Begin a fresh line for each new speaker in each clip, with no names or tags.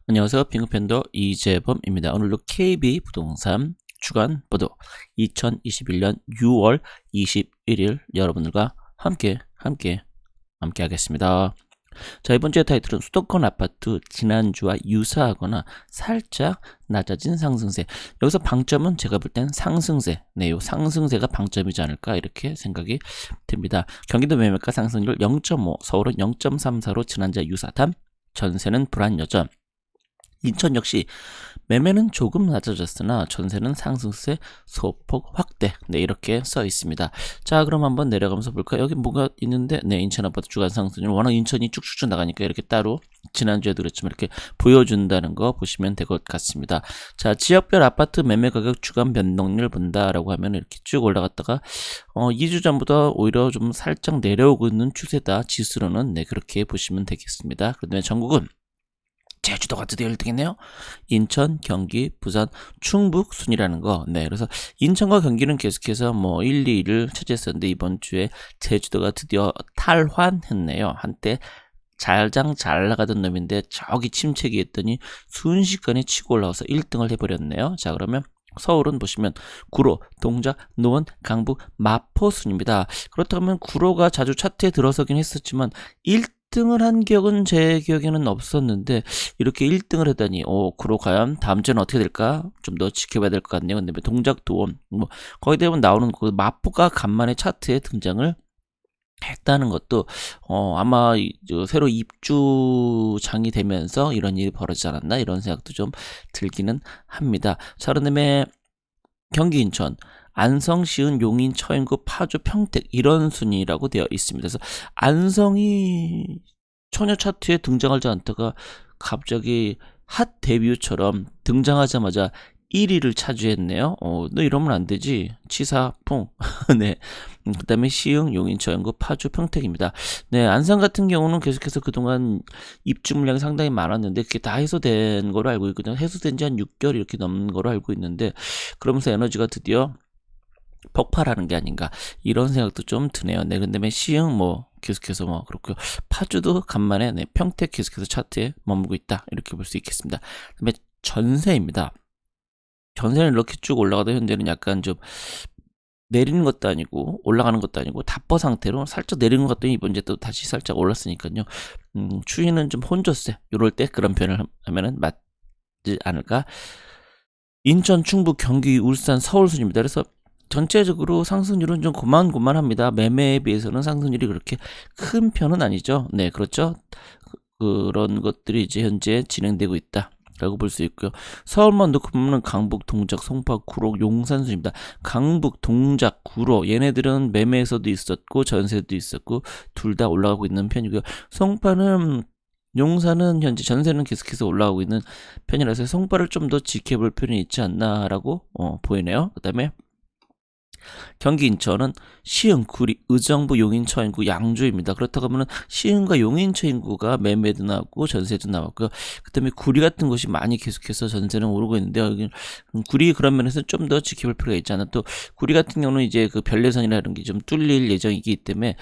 안녕하세요. 핑크팬더 이재범입니다. 오늘도 KB부동산 주간 보도 2021년 6월 21일 여러분들과 함께 하겠습니다. 자, 이번 주의 타이틀은 수도권 아파트 지난주와 유사하거나 살짝 낮아진 상승세. 여기서 방점은 제가 볼 땐 상승세. 네, 요 상승세가 방점이지 않을까 이렇게 생각이 듭니다. 경기도 매매가 상승률 0.5, 서울은 0.34로 지난주와 유사. 단 전세는 불안 여전. 인천 역시 매매는 조금 낮아졌으나 전세는 상승세 소폭 확대. 네, 이렇게 써 있습니다. 자, 그럼 한번 내려가면서 볼까요? 여기 뭐가 있는데, 네, 인천 아파트 주간 상승률. 워낙 인천이 쭉쭉쭉 나가니까 이렇게 따로 지난주에도 그랬지만 이렇게 보여준다는 거 보시면 될 것 같습니다. 자, 지역별 아파트 매매 가격 주간 변동률 본다라고 하면 이렇게 쭉 올라갔다가 2주 전보다 오히려 좀 살짝 내려오고 있는 추세다. 지수로는 네, 그렇게 보시면 되겠습니다. 그다음에 전국은 제주도가 드디어 1등했네요. 인천, 경기, 부산, 충북 순이라는 거. 네, 그래서 인천과 경기는 계속해서 1, 2위를 차지했었는데 이번 주에 제주도가 드디어 탈환했네요. 한때 잘 나가던 놈인데 저기 침체기 했더니 순식간에 치고 올라와서 1등을 해버렸네요. 자, 그러면 서울은 보시면 구로, 동작, 노원, 강북, 마포 순입니다. 그렇다면 구로가 자주 차트에 들어서긴 했었지만 1등을 한 기억은 제 기억에는 없었는데 이렇게 1등을 했다니 구로 과연 다음 주는 어떻게 될까? 좀 더 지켜봐야 될 것 같네요. 근데 동작, 도원 거의 대부분 나오는 거 마포가 간만에 차트에 등장을 했다는 것도 아마 새로 입주장이 되면서 이런 일이 벌어지지 않았나 이런 생각도 좀 들기는 합니다. 자, 그다음에 경기 인천 안성, 시흥, 용인, 처인구, 파주, 평택 이런 순위라고 되어 있습니다. 그래서 안성이 처녀 차트에 등장하지 않다가 갑자기 핫 데뷔처럼 등장하자마자 1위를 차지했네요. 너 이러면 안 되지. 치사풍. 네. 그 다음에 시흥, 용인, 처연구, 파주, 평택입니다. 네, 안산 같은 경우는 계속해서 그동안 입주 물량이 상당히 많았는데 그게 다 해소된 거로 알고 있거든요. 해소된 지 한 6개월 이렇게 넘는 거로 알고 있는데 그러면서 에너지가 드디어 폭발하는 게 아닌가 이런 생각도 좀 드네요. 네, 그다음에 시흥 계속해서 그렇고요. 파주도 간만에 네, 평택 계속해서 차트에 머물고 있다 이렇게 볼 수 있겠습니다. 그다음에 전세입니다. 전세는 이렇게 쭉 올라가다 현재는 약간 좀 내리는 것도 아니고 올라가는 것도 아니고 답보 상태로 살짝 내리는 것 같더니 이번 주에 또 다시 살짝 올랐으니까요. 추위는 좀 혼조세 요럴 때 그런 표현을 하면은 맞지 않을까. 인천, 충북, 경기, 울산, 서울 순입니다. 그래서 전체적으로 상승률은 좀 고만고만합니다. 매매에 비해서는 상승률이 그렇게 큰 편은 아니죠. 네, 그렇죠. 그런 것들이 이제 현재 진행되고 있다 라고 볼 수 있고요. 서울만 놓고 보면 강북, 동작, 송파, 구로, 용산 순입니다. 강북, 동작, 구로 얘네들은 매매에서도 있었고 전세도 있었고 둘 다 올라가고 있는 편이고요. 송파는 용산은 현재 전세는 계속해서 올라가고 있는 편이라서 송파를 좀 더 지켜볼 필요는 있지 않나라고 보이네요. 그 다음에 경기 인천은 시흥, 구리, 의정부, 용인, 처인구, 양주입니다. 그렇다고 하면 시흥과 용인, 처인구가 매매도 나왔고 전세도 나왔고요. 그 다음에 구리 같은 곳이 많이 계속해서 전세는 오르고 있는데요. 여기 구리 그런 면에서 좀 더 지켜볼 필요가 있지 않나. 또 구리 같은 경우는 이제 그 별내선이라는 게 좀 뚫릴 예정이기 때문에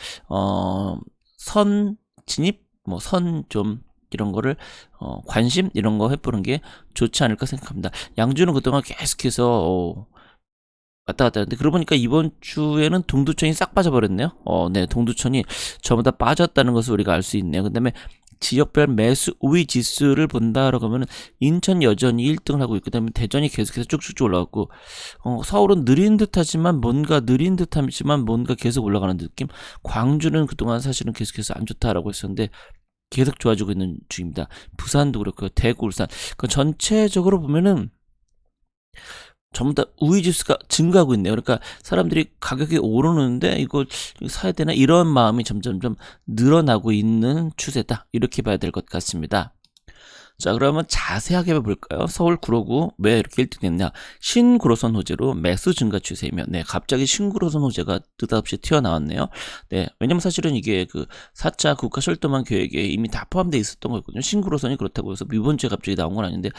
선 진입 선 좀 이런 거를 관심 이런 거 해보는 게 좋지 않을까 생각합니다. 양주는 그동안 계속해서 왔다 갔다 했는데 그러고 보니까 이번 주에는 동두천이 싹 빠져버렸네요. 네, 동두천이 전부 다 빠졌다는 것을 우리가 알 수 있네요. 그 다음에 지역별 매수 우위 지수를 본다라고 하면 인천 여전히 1등을 하고 있고 그다음에 대전이 계속해서 쭉쭉쭉 올라갔고 서울은 느린 듯하지만 뭔가 계속 올라가는 느낌. 광주는 그동안 사실은 계속해서 안 좋다라고 했었는데 계속 좋아지고 있는 중입니다. 부산도 그렇고요. 대구, 울산. 그 전체적으로 보면은 전부 다 우위 지수가 증가하고 있네요. 그러니까 사람들이 가격이 오르는데 이거 사야 되나 이런 마음이 점점점 늘어나고 있는 추세다. 이렇게 봐야 될 것 같습니다. 자, 그러면 자세하게 볼까요? 서울 구로구 왜 이렇게 1등 됐냐? 신구로선 호재로 매수 증가 추세이며, 네, 갑자기 신구로선 호재가 느닷없이 튀어나왔네요. 네, 왜냐면 사실은 이게 그 4차 국가 철도망 계획에 이미 다 포함되어 있었던 거거든요. 신구로선이 그렇다고 해서 이번 주에 갑자기 나온 건 아닌데,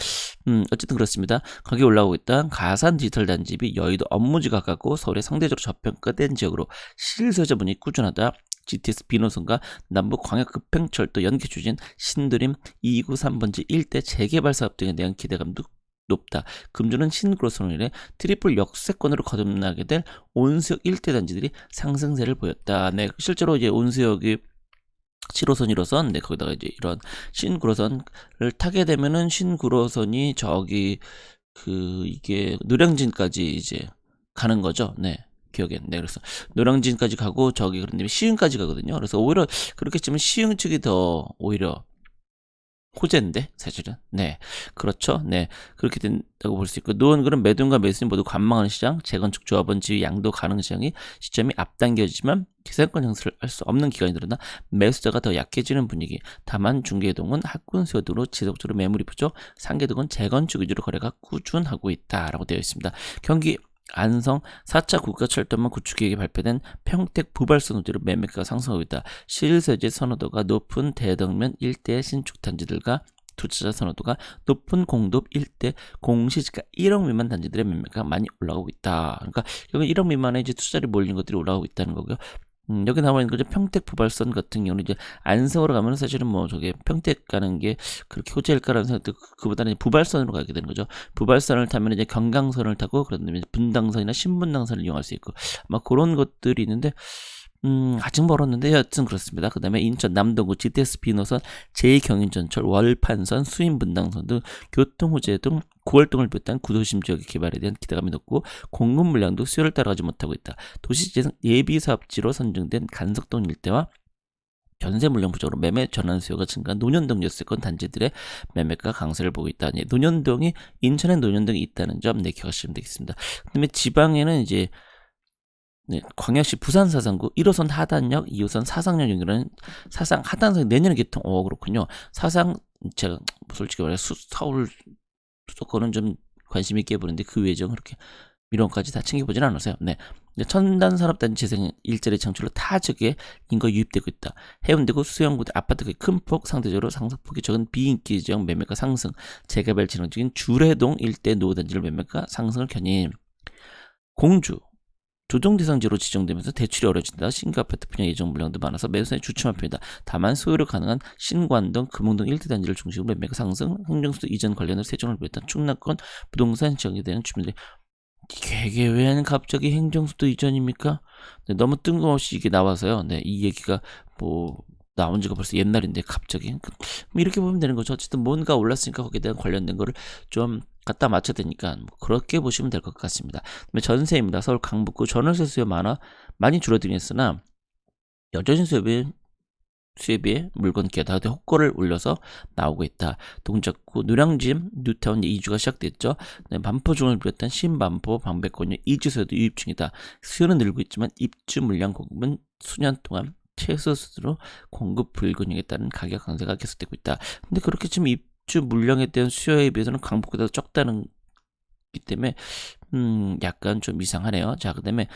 어쨌든 그렇습니다. 가격이 올라오고 있다. 가산 디지털 단지비 여의도 업무지 가깝고 서울에 상대적으로 저평가된 지역으로 실소유자분이 꾸준하다. GTX 비노선과 남북광역급행철도 연계 추진, 신도림 293번지 일대 재개발 사업 등에 대한 기대감도 높다. 금주는 신구로선을 인해 트리플 역세권으로 거듭나게 될 온수역 일대 단지들이 상승세를 보였다. 네, 실제로 이제 온수역이 7호선, 1호선, 네, 거기다가 이제 이런 신구로선을 타게 되면은 신구로선이 저기 이게 노량진까지 이제 가는 거죠. 네. 기억엔. 네, 그래서 노량진까지 가고 저기 그런 다음에 시흥까지 가거든요. 그래서 오히려 그렇게 치면 시흥 측이 더 오히려 호재인데 사실은. 네, 그렇죠. 네, 그렇게 된다고 볼 수 있고, 노원구는 매도인과 매수인 모두 관망하는 시장, 재건축 조합원 지위 양도 가능 시장이 시점이 앞당겨지지만 기생권 형성을 할 수 없는 기간이 늘어나 매수자가 더 약해지는 분위기. 다만 중계동은 학군 수요 등으로 지속적으로 매물이 부족, 상계동은 재건축 위주로 거래가 꾸준하고 있다라고 되어 있습니다. 경기 안성 4차 국가철도망 구축 계획이 발표된 평택 부발선 호재로 매매가가 상승하고 있다. 실세제 선호도가 높은 대덕면 일대 신축 단지들과 투자자 선호도가 높은 공도읍 일대 공시지가 1억 미만 단지들의 매매가 많이 올라가고 있다. 그러니까 여기 1억 미만에 이제 투자를 몰린 것들이 올라가고 있다는 거고요. 여기 나와 있는 거죠. 평택 부발선 같은 경우는 이제 안성으로 가면 사실은 뭐 저게 평택 가는 게 그렇게 호재일까라는 생각도 그보다는 부발선으로 가게 되는 거죠. 부발선을 타면 이제 경강선을 타고 그런 다음에 분당선이나 신분당선을 이용할 수 있고 아마 그런 것들이 있는데 아직 멀었는데 여튼 그렇습니다. 그 다음에 인천 남동구 GTX 비노선 제2경인전철 월판선 수인분당선 등 교통호재 등 9월 등을 비롯한 구도심 지역의 개발에 대한 기대감이 높고 공급 물량도 수요를 따라가지 못하고 있다. 도시재생 예비사업지로 선정된 간석동 일대와 전세 물량 부족으로 매매 전환 수요가 증가한 논현동 역세권 단지들의 매매가 강세를 보고 있다. 논현동이 인천에 논현동이 있다는 점 기억하시면 되겠습니다. 그다음에 지방에는 이제 광역시 부산 사상구 1호선 하단역, 2호선 사상역 연결하는 사상 하단선이 내년에 개통. 그렇군요. 사상 제가 솔직히 말해 서울 수도권은 좀 관심 있게 보는데 그 외에 그렇게 미론까지 다 챙겨보진 않았어요. 네. 첨단 산업단지 재생 일자리 창출로 타 지역에 인구 유입되고 있다. 해운대구 수영구 아파트의 큰 폭 상대적으로 상승폭이 적은 비인기 지역 매매가 상승. 재개발 진행 중인 주례동 일대 노후단지를 매매가 상승을 견인. 공주 조정대상지로 지정되면서 대출이 어려워진다. 신규 아파트 분양 예정 물량도 많아서 매수에 주춤한 편이다. 다만 소유로 가능한 신관동, 금홍동 일대 단지를 중심으로 매매가 상승, 행정수도 이전 관련으로 세종을 비롯한 충남권 부동산 지역에 대한 주민들이 이게 왜 갑자기 행정수도 이전입니까? 네, 너무 뜬금없이 이게 나와서요. 네, 이 얘기가 뭐 나온 지가 벌써 옛날인데 갑자기 이렇게 보면 되는 거죠. 어쨌든 뭔가 올랐으니까 거기에 대한 관련된 거를 좀 갖다 맞춰야 되니까 뭐 그렇게 보시면 될 것 같습니다. 그다음에 전세입니다. 서울 강북구 전월세 수요 많이 줄어들긴 했으나 여전히 수요비에 물건 깨다가 호가를 올려서 나오고 있다. 동작구 노량진 뉴타운 이주가 시작됐죠. 반포중을 비롯한 신반포 방배권역 이주소도 유입 중이다. 수요는 늘고 있지만 입주 물량 공급은 수년 동안 최소 수준으로 공급 불균형에 따른 가격 강세가 계속되고 있다. 근데 그렇게 지금 입주 물량에 대한 수요에 비해서는 강북보다 적다는 기 때문에 약간 좀 이상하네요. 자, 그다음에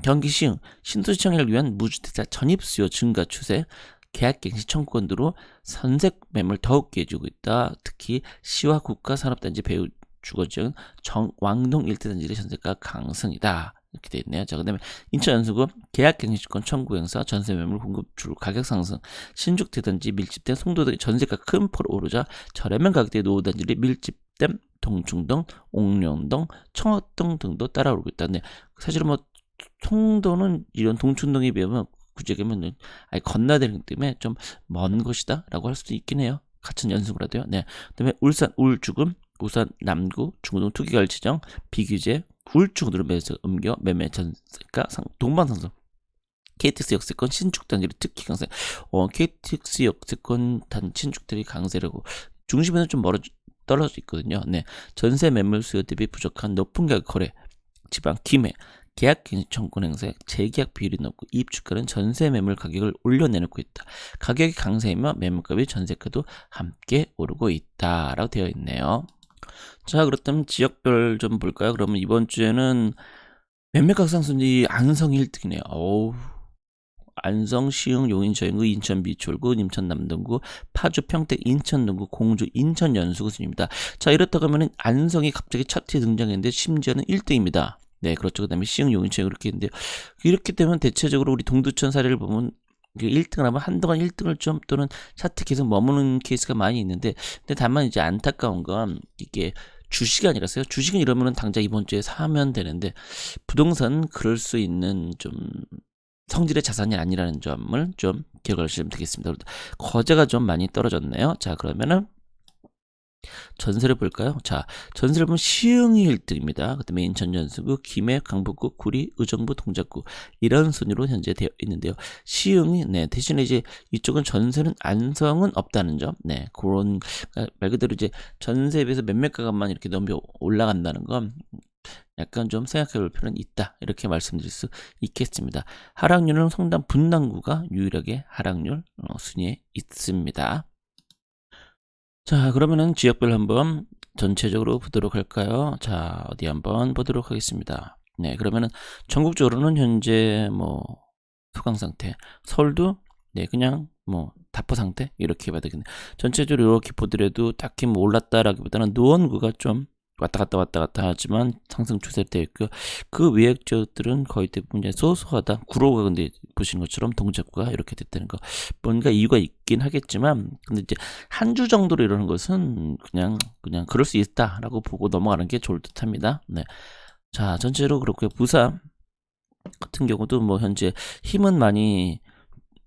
경기 시흥 신도시 청약을 위한 무주택자 전입 수요 증가 추세. 계약갱신 청구권으로 선색 매물 더욱 기해주고 있다. 특히 시와 국가산업단지 배후 주거지역은 왕동 일대 단지의 전세가 강승이다. 이렇게 되어 있네요. 자, 그다음에 인천 연수구 계약갱신권 청구 행사 전세 매물 공급 줄 가격 상승. 신축 대단지 밀집된 송도 등 전세가 큰 폭으로 오르자 저렴한 가격대의 노후 단지들이 밀집된 동충동, 옥룡동, 청학동 등도 따라오르고 있다. 네, 사실은 뭐 송도는 이런 동충동에 비하면 구제하면 아예 건너야 되기 때문에 좀 먼 곳이다 라고 할 수도 있긴 해요. 같은 연수구라도요. 네. 그다음에 울산 울주금, 우산 남구, 중구동 투기결지정, 비규제, 울주군으로 매매 전세가 동방상승. KTX 역세권 신축 단지를 특히 강세. KTX 역세권 신축들이 강세라고 중심에는 좀 떨어져 있거든요. 네. 전세 매물 수요 대비 부족한 높은 가격 거래. 지방 김해. 계약갱신 청구권 행사에 재계약 비율이 높고 입주가는 전세 매물 가격을 올려내놓고 있다. 가격이 강세이며 매물값이 전세가도 함께 오르고 있다라고 되어 있네요. 자, 그렇다면 지역별 좀 볼까요? 그러면 이번 주에는 매매가 상승이 안성 1등이네요. 안성, 시흥, 용인, 저인구, 인천 미추홀구, 인천 남동구, 파주, 평택, 인천 동구, 공주, 인천 연수구 순입니다. 자, 이렇다고 하면 안성이 갑자기 차트에 등장했는데 심지어는 1등입니다. 네, 그렇죠. 그 다음에 시흥, 용인, 저인구 이렇게 있는데 이렇게 되면 대체적으로 우리 동두천 사례를 보면 1등을 하면 한동안 1등을 좀 또는 차트 계속 머무는 케이스가 많이 있는데, 근데 다만 이제 안타까운 건 이게 주식이 아니라서요. 주식은 이러면은 당장 이번 주에 사면 되는데, 부동산 그럴 수 있는 좀 성질의 자산이 아니라는 점을 좀 기억하시면 되겠습니다. 거래가 좀 많이 떨어졌네요. 자, 그러면은 전세를 볼까요? 자, 전세를 보면 시흥이 1등입니다. 그 다음에 인천 연수구, 김해, 강북구, 구리, 의정부, 동작구 이런 순위로 현재 되어 있는데요. 시흥이 대신에 이제 이쪽은 전세는 안성은 없다는 점. 그런 말 그대로 이제 전세에 비해서 매매가만 이렇게 넘겨 올라간다는 건 약간 좀 생각해 볼 필요는 있다. 이렇게 말씀드릴 수 있겠습니다. 하락률은 성남 분당구가 유일하게 하락률 순위에 있습니다. 자, 그러면은 지역별 한번 전체적으로 보도록 할까요? 자, 어디 한번 보도록 하겠습니다. 그러면은 전국적으로는 현재 뭐 소강 상태, 서울도 그냥 뭐 답보 상태 이렇게 봐야 되겠네요. 전체적으로 이렇게 보더라도 딱히 뭐 올랐다라기보다는 노원구가 좀 왔다 갔다 하지만 상승 추세로 되어 있고요. 그 외의 지역들은 거의 대부분 이제 소소하다. 구로가 근데 보시는 것처럼 동작구가 이렇게 됐다는 거. 뭔가 이유가 있긴 하겠지만, 근데 이제 한 주 정도로 이러는 것은 그냥 그럴 수 있다라고 보고 넘어가는 게 좋을 듯합니다. 자, 전체로 그렇고요. 부산 같은 경우도 뭐 현재 힘은 많이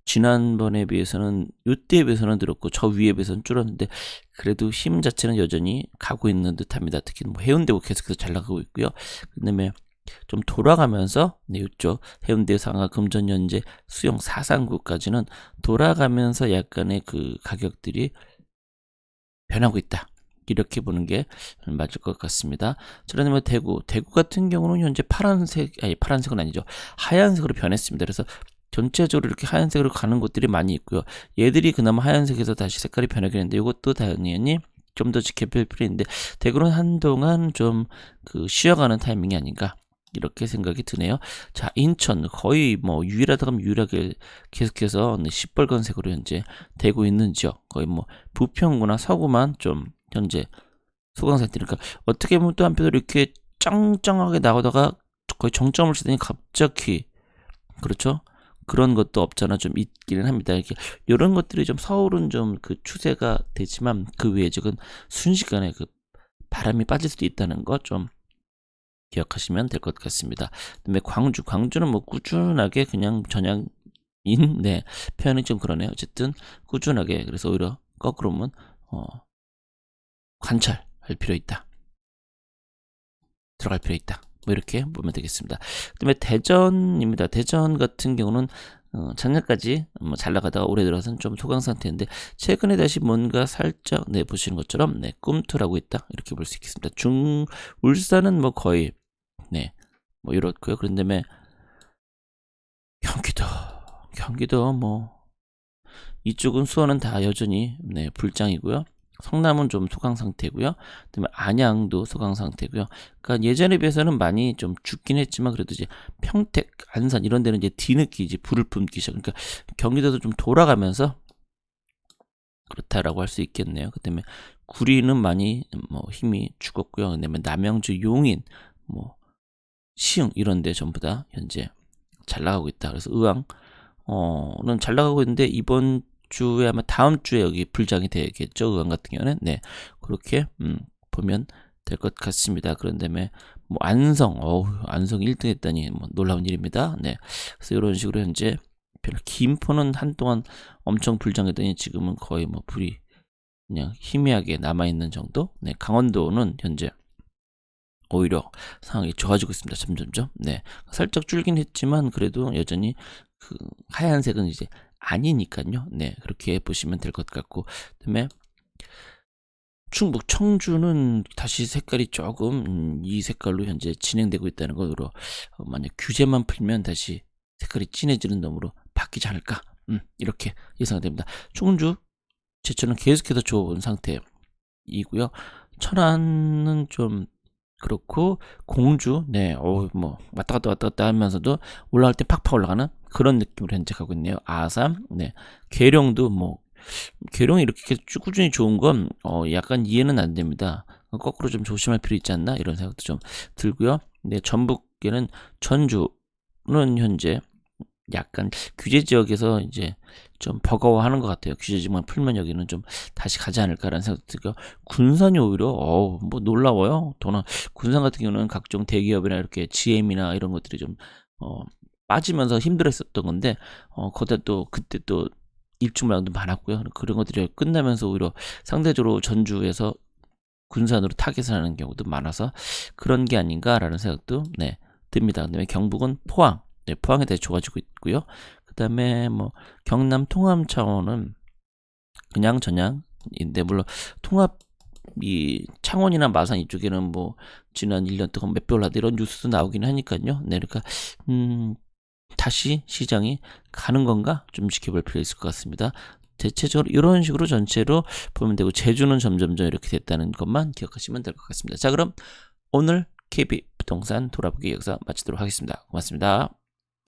지난번에 비해서는 요때에 비해서는 늘었고 저 위에 비해서는 줄었는데, 그래도 힘 자체는 여전히 가고 있는 듯합니다. 특히 뭐 해운대구 계속해서 잘 나가고 있고요. 그다음에 좀 돌아가면서 이쪽 해운대, 상하, 금전, 연제, 수영, 사상구까지는 돌아가면서 약간의 그 가격들이 변하고 있다. 이렇게 보는 게 맞을 것 같습니다. 그러면 대구 같은 경우는 현재 파란색은 아니죠. 하얀색으로 변했습니다. 그래서 전체적으로 이렇게 하얀색으로 가는 곳들이 많이 있고요. 얘들이 그나마 하얀색에서 다시 색깔이 변하긴 했는데, 이것도 당연히 좀 더 지켜볼 필요 있는데, 대구는 한동안 좀 그 쉬어가는 타이밍이 아닌가 이렇게 생각이 드네요. 자, 인천 거의 뭐 유일하다면 유일하게 계속해서 시뻘건색으로 현재 되고 있는 지역, 거의 뭐 부평구나 서구만 좀 현재 소강 상태니까, 어떻게 보면 또 한편으로 이렇게 짱짱하게 나오다가 거의 정점을 치더니 갑자기, 그렇죠? 그런 것도 없잖아 좀 있기는 합니다. 이렇게 이런 것들이 좀 서울은 좀 그 추세가 되지만, 그 외의 지역은 순식간에 그 바람이 빠질 수도 있다는 거 좀 기억하시면 될 것 같습니다. 그다음에 광주는 뭐 꾸준하게 그냥 전향인 표현이 좀 그러네요. 어쨌든 꾸준하게, 그래서 오히려 거꾸로 보면 관찰할 필요 있다. 들어갈 필요 있다. 뭐 이렇게 보면 되겠습니다. 그다음에 대전입니다. 대전 같은 경우는 작년까지 잘 나가다가 올해 들어서는 좀 소강 상태인데, 최근에 다시 뭔가 살짝 보시는 것처럼 꿈틀하고 있다. 이렇게 볼 수 있겠습니다. 울산은 뭐 거의 뭐 이렇고요. 그런 다음에 경기도 뭐 이쪽은 수원은 다 여전히 불장이고요. 성남은 좀 소강 상태고요. 그다음에 안양도 소강 상태고요. 그러니까 예전에 비해서는 많이 좀 죽긴 했지만, 그래도 이제 평택, 안산 이런 데는 이제 뒤늦게 이제 불을 뿜기 시작. 그러니까 경기도도 좀 돌아가면서 그렇다라고 할 수 있겠네요. 그다음에 구리는 많이 뭐 힘이 죽었고요. 그다음에 남양주, 용인, 뭐 시흥 이런 데 전부 다 현재 잘 나가고 있다. 그래서 의왕는 잘 나가고 있는데, 이번 주에 아마 다음 주에 여기 불장이 되겠죠. 의왕 같은 경우는 그렇게 보면 될 것 같습니다. 그런 다음에 뭐 안성 1등 했다니 뭐 놀라운 일입니다. 그래서 이런 식으로 현재 김포는 한동안 엄청 불장했더니 지금은 거의 뭐 불이 그냥 희미하게 남아 있는 정도. 강원도는 현재 오히려 상황이 좋아지고 있습니다. 점점점. 살짝 줄긴 했지만 그래도 여전히 그 하얀색은 이제 아니니까요. 그렇게 보시면 될 것 같고, 그다음에 충북 청주는 다시 색깔이 조금 이 색깔로 현재 진행되고 있다는 것으로, 만약 규제만 풀면 다시 색깔이 진해지는 놈으로 바뀌지 않을까, 이렇게 예상됩니다. 청주 제철은 계속해서 좋은 상태이고요. 천안은 좀 그렇고, 공주 뭐 왔다 갔다 하면서도 올라갈 때 팍팍 올라가는 그런 느낌으로 현재 가고 있네요. 아산, 계룡도 뭐 계룡이 이렇게 꾸준히 좋은 건 약간 이해는 안 됩니다. 거꾸로 좀 조심할 필요 있지 않나 이런 생각도 좀 들고요. 전북에는 전주는 현재 약간 규제 지역에서 이제 좀 버거워하는 것 같아요. 규제 지역만 풀면 여기는 좀 다시 가지 않을까라는 생각도 들고요. 군산이 오히려 뭐 놀라워요. 더나 군산 같은 경우는 각종 대기업이나 이렇게 GM이나 이런 것들이 좀 빠지면서 힘들었었던 건데 거기다 또 그때 또 입주 물량도 많았고요. 그런 것들이 끝나면서 오히려 상대적으로 전주에서 군산으로 타겟을 하는 경우도 많아서 그런 게 아닌가라는 생각도 듭니다. 그다음에 경북은 포항, 포항에 대해 좋아지고 있고요. 그다음에 뭐 경남 통합 차원은 그냥 전향인데 물론 통합 이 창원이나 마산 이쪽에는 뭐 지난 1년 동안 몇 배 올랐다 이런 뉴스도 나오긴 하니까요. 그러니까 다시 시장이 가는 건가 좀 지켜볼 필요 있을 것 같습니다. 대체적으로 이런 식으로 전체로 보면 되고 제주는 점점점 이렇게 됐다는 것만 기억하시면 될 것 같습니다. 자, 그럼 오늘 KB 부동산 돌아보기 여기서 마치도록 하겠습니다. 고맙습니다.